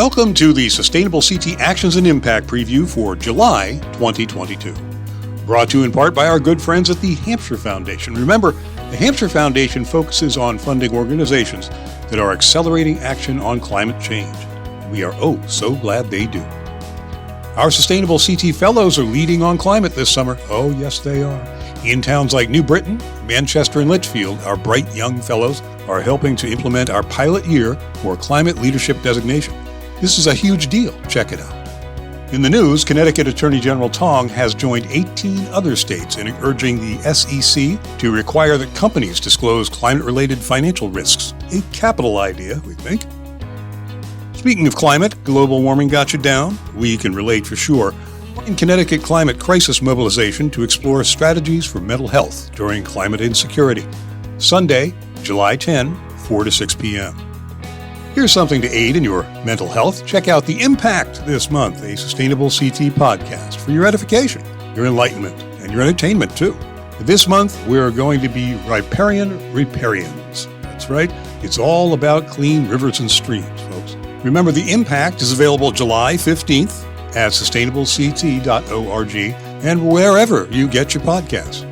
Welcome to the Sustainable CT Actions and Impact Preview for July 2022. Brought to you in part by our good friends at the Hampshire Foundation. Remember, the Hampshire Foundation focuses on funding organizations that are accelerating action on climate change. We are so glad they do. Our Sustainable CT Fellows are leading on climate this summer. Oh, yes, they are. In towns like New Britain, Manchester, and Litchfield, our bright young fellows are helping to implement our pilot year for climate leadership designation. This is a huge deal. Check it out. In the news, Connecticut Attorney General Tong has joined 18 other states in urging the SEC to require that companies disclose climate-related financial risks. A capital idea, we think. Speaking of climate, global warming got you down. We can relate for sure. In Connecticut Climate Crisis Mobilization to explore strategies for mental health during climate insecurity. Sunday, July 10, 4 to 6 p.m. Here's something to aid in your mental health. Check out The Impact this month, a Sustainable CT podcast for your edification, your enlightenment, and your entertainment too. This month, we're going to be riparian riparians. That's right. It's all about clean rivers and streams, folks. Remember, The Impact is available July 15th at sustainablect.org and wherever you get your podcasts.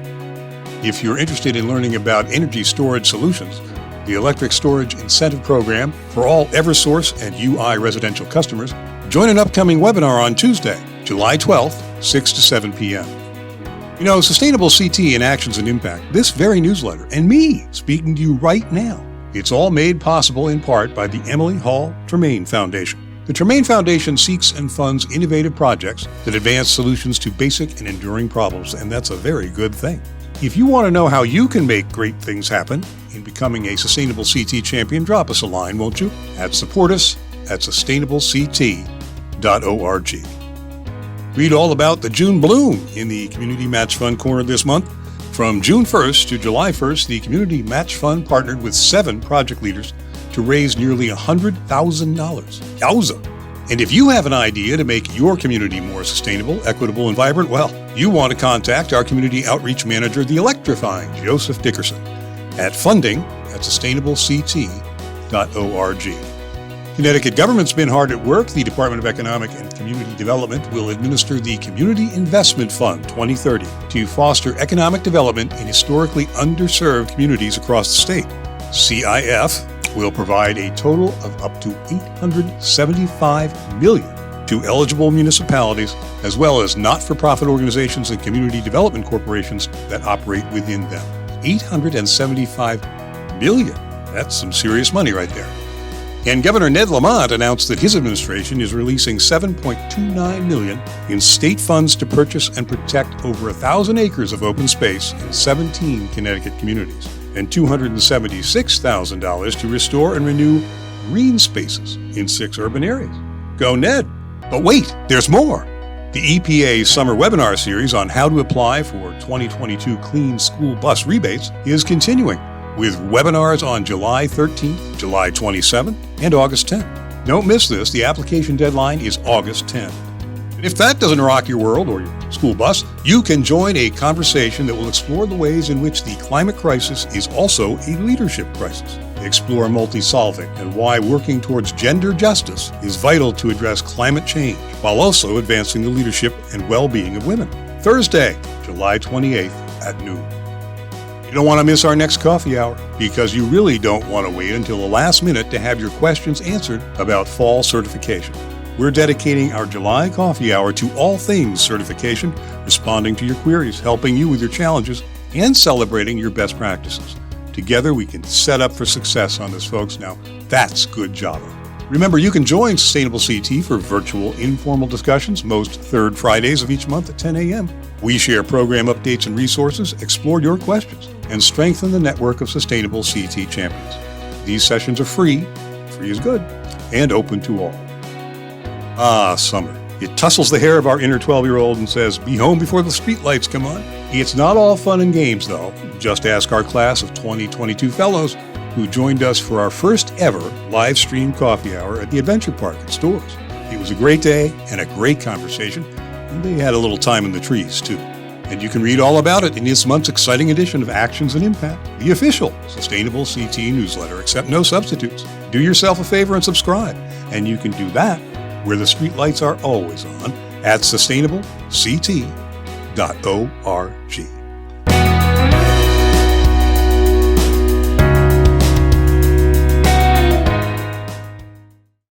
If you're interested in learning about energy storage solutions, the Electric Storage Incentive Program for all Eversource and UI residential customers, join an upcoming webinar on Tuesday, July 12th, 6 to 7 p.m. You know, Sustainable CT in Actions and Impact, this very newsletter, and me speaking to you right now, it's all made possible in part by the Emily Hall Tremaine Foundation. The Tremaine Foundation seeks and funds innovative projects that advance solutions to basic and enduring problems, and that's a very good thing. If you want to know how you can make great things happen in becoming a Sustainable CT champion, drop us a line, won't you? Support us at sustainablect.org. Read all about the June Bloom in the Community Match Fund corner this month. From June 1st to July 1st, the Community Match Fund partnered with 7 project leaders to raise nearly $100,000. Yowza! And if you have an idea to make your community more sustainable, equitable, and vibrant, well, you want to contact our Community Outreach Manager, the electrifying Joseph Dickerson, at funding@sustainablect.org. Connecticut government's been hard at work. The Department of Economic and Community Development will administer the Community Investment Fund 2030 to foster economic development in historically underserved communities across the state. CIF will provide a total of up to $875 million to eligible municipalities, as well as not-for-profit organizations and community development corporations that operate within them. $875 million. That's some serious money right there. And Governor Ned Lamont announced that his administration is releasing $7.29 million in state funds to purchase and protect over 1,000 acres of open space in 17 Connecticut communities, and $276,000 to restore and renew green spaces in 6 urban areas. Go Ned! But wait, there's more! The EPA's summer webinar series on how to apply for 2022 Clean School Bus rebates is continuing, with webinars on July 13th, July 27th, and August 10th. Don't miss this. The application deadline is August 10th. And if that doesn't rock your world or your school bus, you can join a conversation that will explore the ways in which the climate crisis is also a leadership crisis. Explore multi-solving and why working towards gender justice is vital to address climate change, while also advancing the leadership and well-being of women. Thursday, July 28th at noon. You don't want to miss our next coffee hour, because you really don't want to wait until the last minute to have your questions answered about fall certification. We're dedicating our July coffee hour to all things certification, responding to your queries, helping you with your challenges, and celebrating your best practices. Together, we can set up for success on this, folks. Now, that's good Java. Remember, you can join Sustainable CT for virtual informal discussions most third Fridays of each month at 10 a.m. We share program updates and resources, explore your questions, and strengthen the network of Sustainable CT champions. These sessions are free is good, and open to all. Summer. It tussles the hair of our inner 12-year-old and says, be home before the streetlights come on. It's not all fun and games, though. Just ask our class of 2022 fellows who joined us for our first ever live stream coffee hour at the Adventure Park at Storrs. It was a great day and a great conversation, and they had a little time in the trees, too. And you can read all about it in this month's exciting edition of Actions and Impact, the official Sustainable CT newsletter, except no substitutes. Do yourself a favor and subscribe. And you can do that where the streetlights are always on at sustainableCT.org.